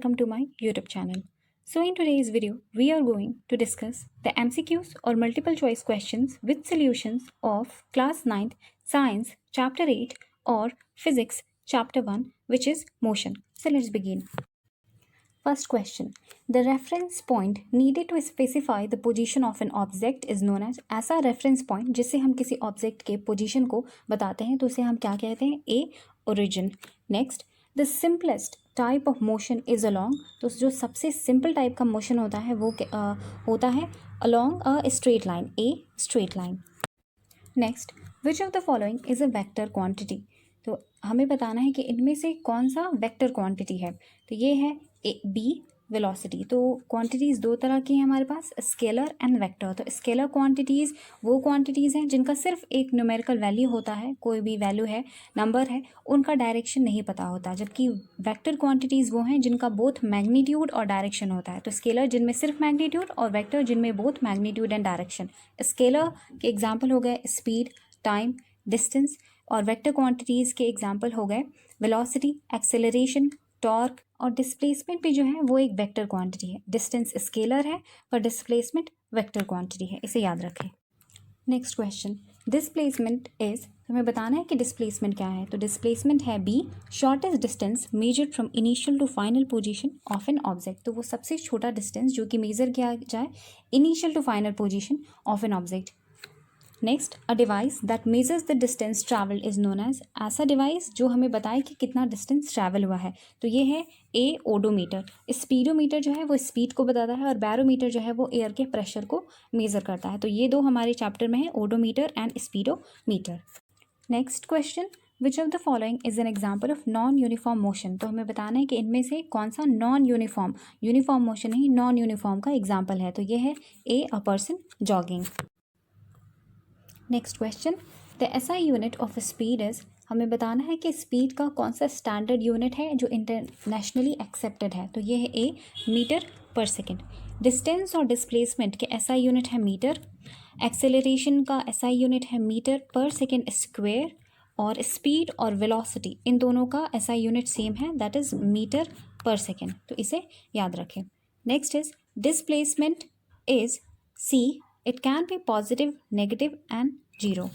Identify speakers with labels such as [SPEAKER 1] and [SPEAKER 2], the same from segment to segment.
[SPEAKER 1] welcome to my YouTube channel. So in today's video, we are going to discuss the MCQs or multiple choice questions with solutions of class 9th Science chapter 8 or Physics chapter 1, which is motion. So let's begin. First question. The reference point needed to specify the position of an object is known as. ऐसा reference point जिससे हम किसी object के position को बताते हैं तो उसे हम क्या कहते हैं? A origin. Next, the simplest type of motion is along. तो जो सबसे simple type का motion होता है वो होता है along a straight line. A straight line. Next, which of the following is a vector quantity? तो हमें बताना है कि इनमें से कौन सा वेक्टर क्वांटिटी है. तो ये है बी वेलोसिटी. तो क्वांटिटीज़ दो तरह की हैं हमारे पास, स्केलर एंड वेक्टर. तो स्केलर क्वांटिटीज़ वो क्वांटिटीज़ हैं जिनका सिर्फ एक न्यूमेरिकल वैल्यू होता है, कोई भी वैल्यू है, नंबर है, उनका डायरेक्शन नहीं पता होता. जबकि वेक्टर क्वांटिटीज़ वो हैं जिनका बोथ मैग्नीट्यूड और डायरेक्शन होता है. तो स्केलर जिनमें सिर्फ मैग्नीट्यूड और वेक्टर जिनमें both magnitude and direction. Scalar के एग्जाम्पल हो गए स्पीड, टाइम, डिस्टेंस, और वेक्टर क्वांटिटीज़ के एग्जाम्पल हो गए वेलोसिटी, एक्सेलरेशन, टॉर्क, और डिस्प्लेसमेंट भी जो है वो एक वेक्टर क्वांटिटी है. डिस्टेंस स्केलर है पर डिस्प्लेसमेंट वेक्टर क्वांटिटी है, इसे याद रखें. Next question. डिस्प्लेसमेंट इज, हमें बताना है कि डिस्प्लेसमेंट क्या है. तो डिस्प्लेसमेंट है be shortest distance measured from initial to final position of an object. तो वो सबसे छोटा डिस्टेंस जो कि मेजर किया जाए initial to final position of an object. Next, a device that measures the distance travel is known as. ऐसा device जो हमें बताए कि कितना डिस्टेंस ट्रैवल हुआ है. तो ये है ए ओडोमीटर. स्पीडोमीटर जो है वो स्पीड को बताता है और बैरोमीटर जो है वो एयर के प्रेशर को मेज़र करता है. तो ये दो हमारे चैप्टर में है, odometer and speedometer. Next question. Which of the following is an example of non uniform motion. तो हमें बताना है कि इनमें से कौन सा नॉन यूनिफॉर्म, यूनिफॉर्म मोशन नहीं, नॉन यूनिफॉर्म का एग्जाम्पल है. तो ये है A a person jogging. Next question. The SI unit of speed is, हमें बताना है कि स्पीड का कौन सा स्टैंडर्ड यूनिट है जो इंटरनेशनली एक्सेप्टेड है. तो ये है ए मीटर पर सेकेंड. डिस्टेंस और डिस्प्लेसमेंट के एसआई यूनिट है मीटर. एक्सेलरेशन का एसआई यूनिट है मीटर पर सेकेंड स्क्वेयर. और स्पीड और वेलोसिटी इन दोनों का एसआई यूनिट सेम है, दैट इज मीटर पर सेकेंड. तो इसे याद रखें. Next is displacement is C. It can be positive, negative and 0.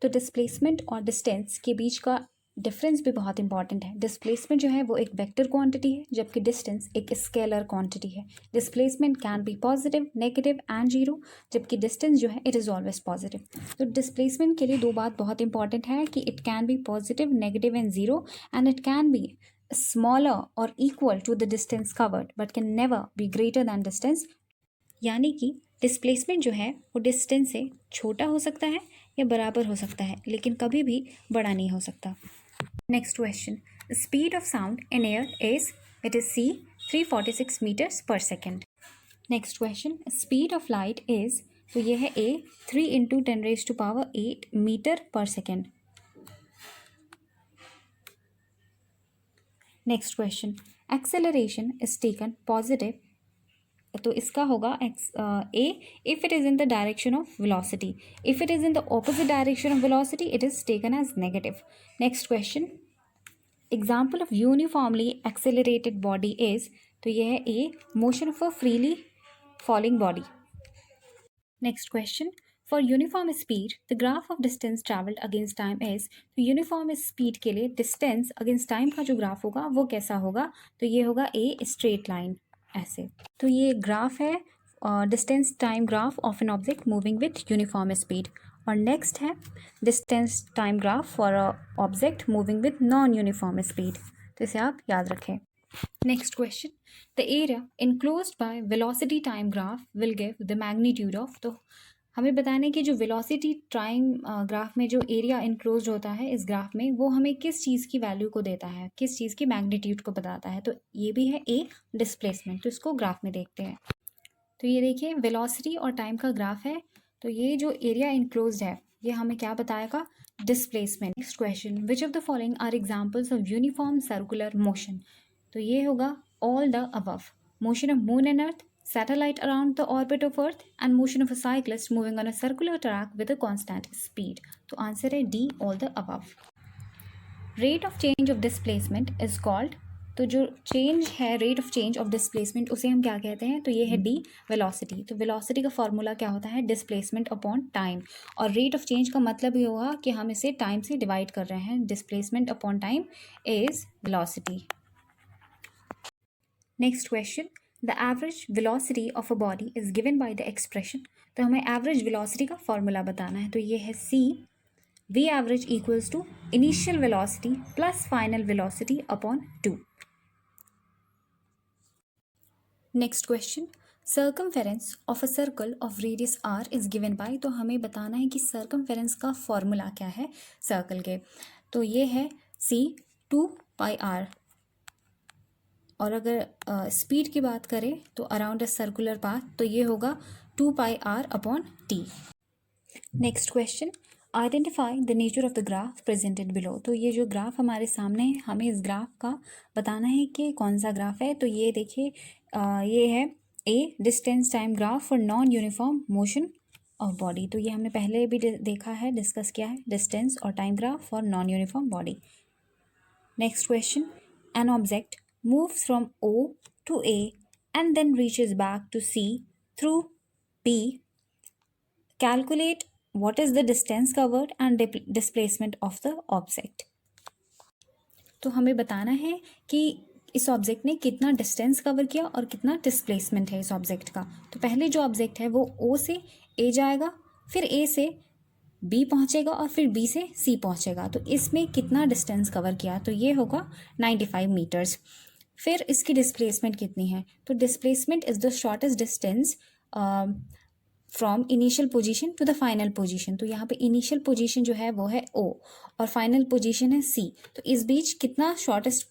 [SPEAKER 1] तो डिस्प्लेसमेंट और डिस्टेंस के बीच का डिफरेंस भी बहुत इंपॉर्टेंट है. डिस्प्लेसमेंट जो है वो एक वेक्टर क्वांटिटी है जबकि डिस्टेंस एक स्केलर क्वांटिटी है. Displacement can be positive, negative and 0 जबकि डिस्टेंस जो है इट इज़ ऑलवेज पॉजिटिव. तो डिस्प्लेसमेंट के लिए दो बात बहुत इंपॉर्टेंट है कि it can be positive, negative and 0 and it can be smaller और equal to the distance covered but can never be greater than distance. यानी कि डिस्प्लेसमेंट जो है वो डिस्टेंस से छोटा हो सकता है या बराबर हो सकता है लेकिन कभी भी बड़ा नहीं हो सकता. Next question. Speed of sound in air is, it is C 346 meters per second. Next question. Speed of light is, तो ये है ए 3 × 10⁸ मीटर पर second. Next question. Acceleration is taken positive, तो इसका होगा A if it is in the direction of velocity. If it is in the opposite direction of velocity it is taken as negative. Next question. Example of uniformly accelerated body is, तो यह है A motion of a freely falling body. Next question. For uniform speed the graph of distance travelled against time is. तो uniform speed के लिए distance against time का जो graph होगा वो कैसा होगा. तो ये होगा ए स्ट्रेट लाइन ऐसे. तो ये ग्राफ है distance time graph of an object moving with uniform speed. और नेक्स्ट है distance time graph for a object moving with non uniform speed. तो इसे आप याद रखें. Next question. The area enclosed by velocity time graph will give the magnitude of. तो हमें बताना है कि जो वेलोसिटी टाइम ग्राफ में जो एरिया इनक्लोज होता है इस ग्राफ में वो हमें किस चीज़ की वैल्यू को देता है, किस चीज़ की मैग्नीट्यूड को बताता है. तो ये भी है ए डिस्प्लेसमेंट. तो इसको ग्राफ में देखते हैं. तो ये देखिए वेलोसिटी और टाइम का ग्राफ है. तो ये जो एरिया इनक्लोज है ये हमें क्या बताएगा, displacement. Next question. Which of the following are examples of uniform circular motion. तो ये होगा all the above. Motion of moon and earth, satellite around the orbit of Earth, and motion of a cyclist moving on a circular track with a constant speed. तो answer है D, all the above. Rate of change of displacement is called, तो जो change है, rate of change of displacement, उसे हम क्या कहते हैं? तो ये है डी, वेलोसिटी। तो वेलोसिटी का फॉर्मूला क्या होता है? Displacement upon time. और रेट ऑफ चेंज का मतलब ये होगा कि हम इसे टाइम से डिवाइड कर रहे हैं। Displacement upon time is velocity. Next question, the average velocity of a body is given by the expression. तो हमें एवरेज वेलोसिटी का फॉर्मूला बताना है। तो ये है सी V average equals to initial velocity plus final velocity upon 2. Next question, circumference of a circle of radius r is given by। तो हमें बताना है कि circumference का फॉर्मूला क्या है सर्कल के। तो ये है c 2 pi r। और अगर स्पीड की बात करें तो अराउंड अ सर्कुलर पाथ, तो ये होगा 2 pi r upon t। Next question, identify the nature of the graph presented below. तो ये जो ग्राफ हमारे सामने है, हमें इस ग्राफ का बताना है कि कौन सा ग्राफ है। तो ये देखिए, ये है ए distance time graph for non uniform motion of body. तो ये हमने पहले भी देखा है, डिस्कस किया है, डिस्टेंस और time graph for non uniform body. Next question, an object moves from O to A and then reaches back to C through P. Calculate what is the distance covered and displacement of the object। तो हमें बताना है कि इस object ने कितना distance cover किया और कितना डिस्प्लेसमेंट है इस ऑब्जेक्ट का। तो पहले जो ऑब्जेक्ट है वो ओ से ए जाएगा, फिर ए से बी पहुंचेगा और फिर बी से सी पहुंचेगा। तो इसमें कितना डिस्टेंस कवर किया? तो ये होगा 95 मीटर्स। फिर इसकी डिस्प्लेसमेंट कितनी है? तो displacement is the shortest distance from initial position to the final position. तो यहाँ पे इनिशियल पोजीशन जो है वो है ओ और फाइनल पोजीशन है सी। तो इस बीच कितना शॉर्टेस्ट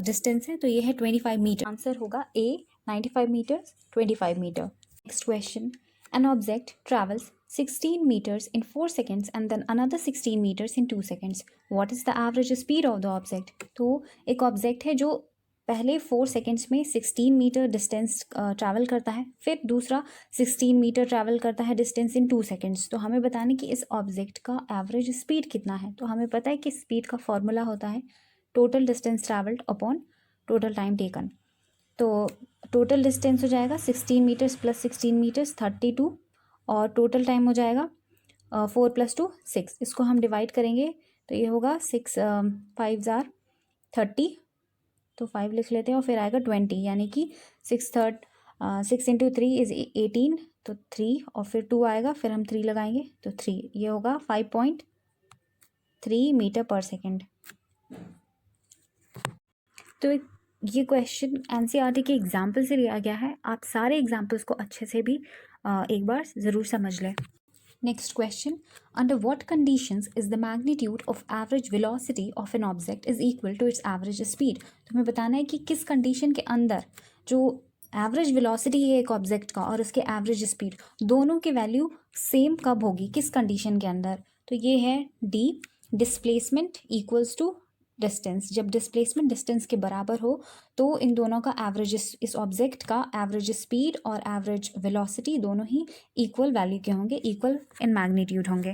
[SPEAKER 1] डिस्टेंस है? तो ये है 25 मीटर। आंसर होगा A 95 metre 25 metre. Next question, an object travels 16 meters in 4 seconds and then another 16 meters in 2 seconds. What is the average speed of the object? तो एक ऑब्जेक्ट है जो पहले 4 सेकेंड्स में 16 मीटर डिस्टेंस ट्रैवल करता है, फिर दूसरा 16 मीटर ट्रैवल करता है डिस्टेंस इन 2 सेकेंड्स। तो हमें बताने कि इस ऑब्जेक्ट का एवरेज स्पीड कितना है। तो हमें पता है कि स्पीड का फॉर्मूला होता है total distance travelled upon total time taken. तो टोटल डिस्टेंस हो जाएगा 16 मीटर्स प्लस 16 मीटर्स 32 और टोटल टाइम हो जाएगा 4 + 2 6। इसको हम डिवाइड करेंगे तो ये होगा 6 5 जार 30। तो 5 लिख लेते हैं और फिर आएगा 20, यानी कि 6 × 3 इज 18। तो 3 और फिर 2 आएगा, फिर हम 3 लगाएंगे तो 3, ये होगा 5.3 मीटर पर सेकेंड। तो ये क्वेश्चन एनसीईआरटी के एग्जाम्पल से लिया गया है। आप सारे एग्जाम्पल्स को अच्छे से भी एक बार ज़रूर समझ लें। Next question, under what conditions is the magnitude of average velocity of an object is equal to its average speed. तो हमें बताना है कि किस कंडीशन के अंदर जो एवरेज वेलोसिटी है एक ऑब्जेक्ट का और उसके एवरेज स्पीड दोनों की वैल्यू सेम कब होगी, किस कंडीशन के अंदर। तो ये है D, displacement equals to distance. जब डिस्प्लेसमेंट डिस्टेंस के बराबर हो तो इन दोनों का एवरेज, इस ऑब्जेक्ट का एवरेज स्पीड और एवरेज वेलोसिटी दोनों ही इक्वल वैल्यू के होंगे, इक्वल इन मैग्नीट्यूड होंगे।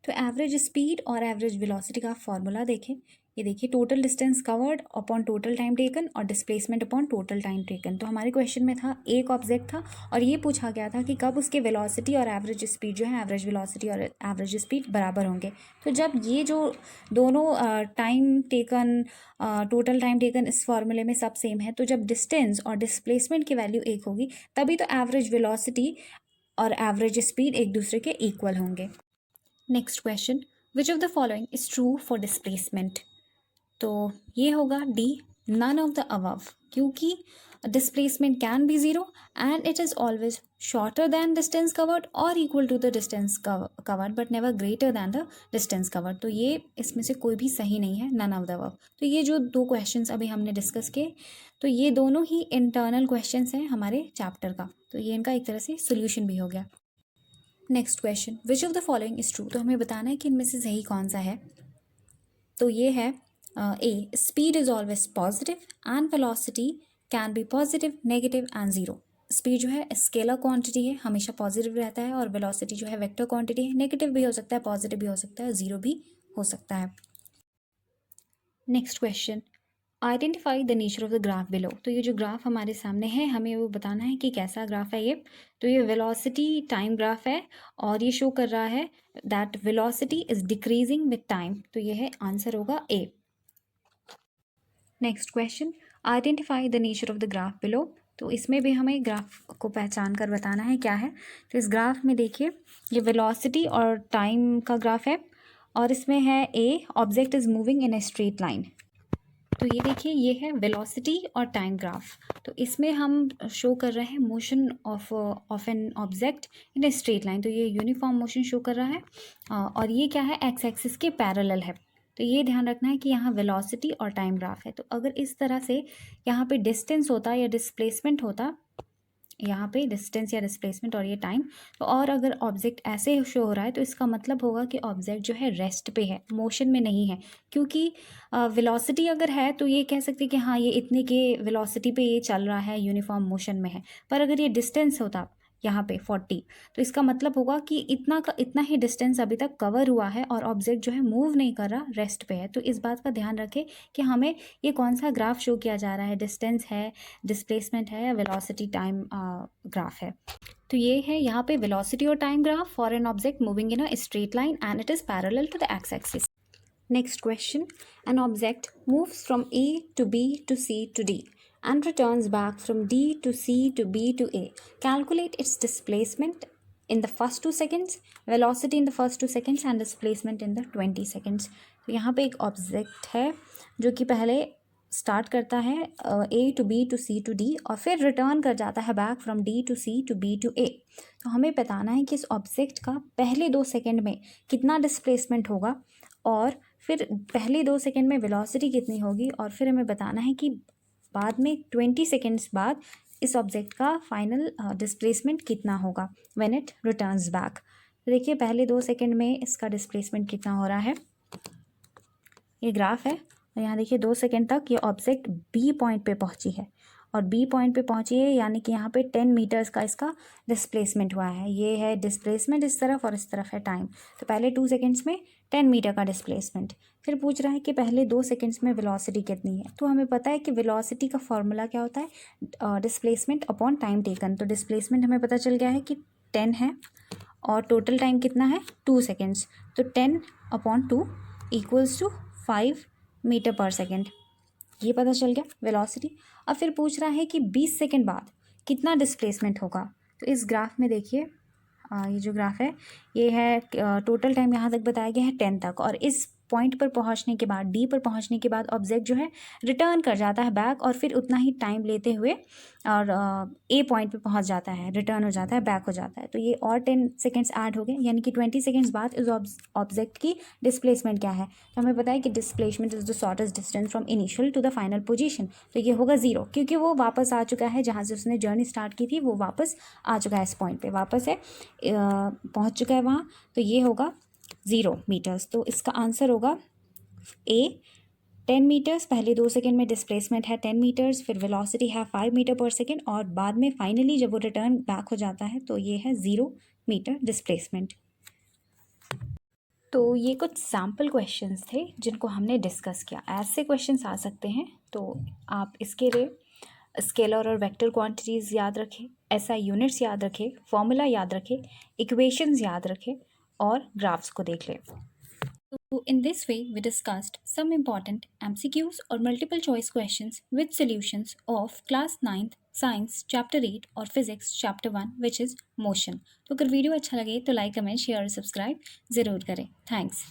[SPEAKER 1] तो एवरेज स्पीड और एवरेज वेलोसिटी का फॉर्मूला देखें। ये देखिए, total distance covered upon total time taken और displacement upon total time taken. तो हमारे क्वेश्चन में था एक ऑब्जेक्ट था और ये पूछा गया था कि कब उसके वेलोसिटी और एवरेज स्पीड जो है, एवरेज वेलोसिटी और एवरेज स्पीड बराबर होंगे। तो जब ये जो दोनों time taken, total time taken इस फॉर्मूले में सब सेम है, तो जब डिस्टेंस और डिस्प्लेसमेंट की वैल्यू एक होगी तभी तो एवरेज वेलोसिटी और एवरेज स्पीड एक दूसरे के इक्वल होंगे। Next question, which of the following is true for displacement. तो ये होगा D, none of the above, क्योंकि displacement can be zero and it is always shorter than distance covered और equal to the distance covered but never greater than the distance covered. तो ये इसमें से कोई भी सही नहीं है, नन ऑफ द अबव। तो ये जो दो क्वेश्चंस अभी हमने डिस्कस किए, तो ये दोनों ही इंटरनल क्वेश्चंस हैं हमारे चैप्टर का। तो ये इनका एक तरह से सोल्यूशन भी हो गया। Next question, which of the following is true. तो हमें बताना है कि इनमें से सही कौन सा है। तो ये है A, speed is always positive and velocity can be positive, negative and zero. Speed जो है स्केलर क्वांटिटी है, हमेशा पॉजिटिव रहता है, और वेलोसिटी जो है वेक्टर क्वांटिटी है, नेगेटिव भी हो सकता है, पॉजिटिव भी हो सकता है, जीरो भी हो सकता है। Next question, identify the nature of the graph below. तो ये जो ग्राफ हमारे सामने है हमें वो बताना है कि कैसा ग्राफ है ये। तो ये वेलोसिटी टाइम ग्राफ है और ये शो कर रहा है that velocity is decreasing with time. तो ये है आंसर होगा A. Next question, identify the nature of the graph below. तो इसमें भी हमें ग्राफ को पहचान कर बताना है क्या है। तो इस ग्राफ में देखिए ये वेलोसिटी और टाइम का ग्राफ है और इसमें है ए object is moving in a straight line. तो ये देखिए ये है वेलोसिटी और टाइम ग्राफ। तो इसमें हम शो कर रहे हैं motion of an object in a straight line. तो ये यूनिफॉर्म मोशन शो कर रहा है और ये क्या है, एक्स एक्सिस के पैरेलल है। तो ये ध्यान रखना है कि यहाँ वेलोसिटी और टाइम ग्राफ है। तो अगर इस तरह से यहाँ पे डिस्टेंस होता या डिस्प्लेसमेंट होता, यहाँ पे डिस्टेंस या डिस्प्लेसमेंट और ये टाइम, तो और अगर ऑब्जेक्ट ऐसे शो हो रहा है तो इसका मतलब होगा कि ऑब्जेक्ट जो है रेस्ट पे है, मोशन में नहीं है। क्योंकि वेलोसिटी अगर है तो ये कह सकते हैं कि हाँ ये इतने के वेलोसिटी पे ये चल रहा है, यूनिफॉर्म मोशन में है। पर अगर ये डिस्टेंस होता यहाँ पे 40, तो इसका मतलब होगा कि इतना ही डिस्टेंस अभी तक कवर हुआ है और ऑब्जेक्ट जो है मूव नहीं कर रहा, रेस्ट पे है। तो इस बात का ध्यान रखें कि हमें ये कौन सा ग्राफ शो किया जा रहा है, डिस्टेंस है, डिस्प्लेसमेंट है या वेलोसिटी टाइम ग्राफ है। तो ये है यहाँ पे वेलोसिटी और time graph for an object moving in a straight line and it is parallel to the X axis. Next question, an object moves from A to B to C to D and returns back from D to C to B to A. Calculate its displacement in the first 2 seconds, velocity in the first 2 seconds and displacement in the 20 seconds. तो यहाँ पे एक object है जो कि पहले start करता है A to B to C to D और फिर रिटर्न कर जाता है back from D to C to B to A। तो हमें बताना है कि इस ऑब्जेक्ट का पहले 2 सेकेंड में कितना डिस्प्लेसमेंट होगा और फिर पहले 2 सेकेंड में वेलोसिटी कितनी होगी और फिर हमें बताना है कि बाद में 20 सेकेंड्स बाद इस ऑब्जेक्ट का फाइनल डिस्प्लेसमेंट कितना होगा व्हेन इट रिटर्न्स बैक। तो देखिए पहले 2 सेकेंड में इसका डिस्प्लेसमेंट कितना हो रहा है, ये ग्राफ है और यहाँ देखिए 2 सेकेंड तक ये ऑब्जेक्ट बी पॉइंट पे पहुँची है और बी पॉइंट पे पहुँची है यानी कि यहाँ पे 10 मीटर्स का इसका डिस्प्लेसमेंट हुआ है। ये है डिस्प्लेसमेंट इस तरफ और इस तरफ है टाइम। तो पहले 2 सेकेंड्स में 10 मीटर का डिस्प्लेसमेंट। फिर पूछ रहा है कि पहले 2 सेकेंड्स में वेलोसिटी कितनी है। तो हमें पता है कि वेलोसिटी का फॉर्मूला क्या होता है, डिस्प्लेसमेंट अपॉन टाइम टेकन। तो डिस्प्लेसमेंट हमें पता चल गया है कि 10 है और टोटल टाइम कितना है 2 सेकेंड्स। तो 10/2 इक्वल्स टू 5 मीटर पर सेकेंड, ये पता चल गया वेलोसिटी। अब फिर पूछ रहा है कि 20 सेकेंड बाद कितना डिस्प्लेसमेंट होगा। तो इस ग्राफ में देखिए ये जो ग्राफ है ये है टोटल टाइम यहाँ तक बताया गया है 10 तक और इस पॉइंट पर पहुँचने के बाद, डी पर पहुँचने के बाद ऑब्जेक्ट जो है रिटर्न कर जाता है बैक और फिर उतना ही टाइम लेते हुए और ए पॉइंट पे पहुँच जाता है, रिटर्न हो जाता है, बैक हो जाता है। तो ये और 10 सेकेंड्स ऐड हो गए यानी कि 20 सेकेंड्स बाद इस ऑब्जेक्ट की डिस्प्लेसमेंट क्या है। तो हमें पता है कि displacement is the shortest distance from initial to the final position. तो ये होगा 0 क्योंकि वो वापस आ चुका है, जहाँ से उसने जर्नी स्टार्ट की थी वो वापस आ चुका है, इस पॉइंट पे वापस है, पहुँच चुका है वहाँ। तो ये होगा 0 मीटर्स। तो इसका आंसर होगा ए 10 मीटर्स। पहले 2 सेकेंड में डिस्प्लेसमेंट है 10 मीटर्स, फिर वेलोसिटी है 5 मीटर पर सेकेंड और बाद में फाइनली जब वो रिटर्न बैक हो जाता है तो ये है 0 मीटर डिस्प्लेसमेंट। तो ये कुछ सैम्पल क्वेश्चंस थे जिनको हमने डिस्कस किया। ऐसे क्वेश्चंस आ सकते हैं तो आप इसके लिए स्केलर और वेक्टर क्वांटिटीज़ याद रखें, SI यूनिट्स याद रखें, फॉर्मूला याद रखें, इक्वेशंस याद रखें और ग्राफ्स को देख लें। So in this way, we discussed some important MCQs or multiple choice questions with solutions of class 9th Science Chapter 8 और Physics Chapter 1 which is Motion। तो अगर वीडियो अच्छा लगे तो लाइक, कमेंट, शेयर और सब्सक्राइब ज़रूर करें। थैंक्स।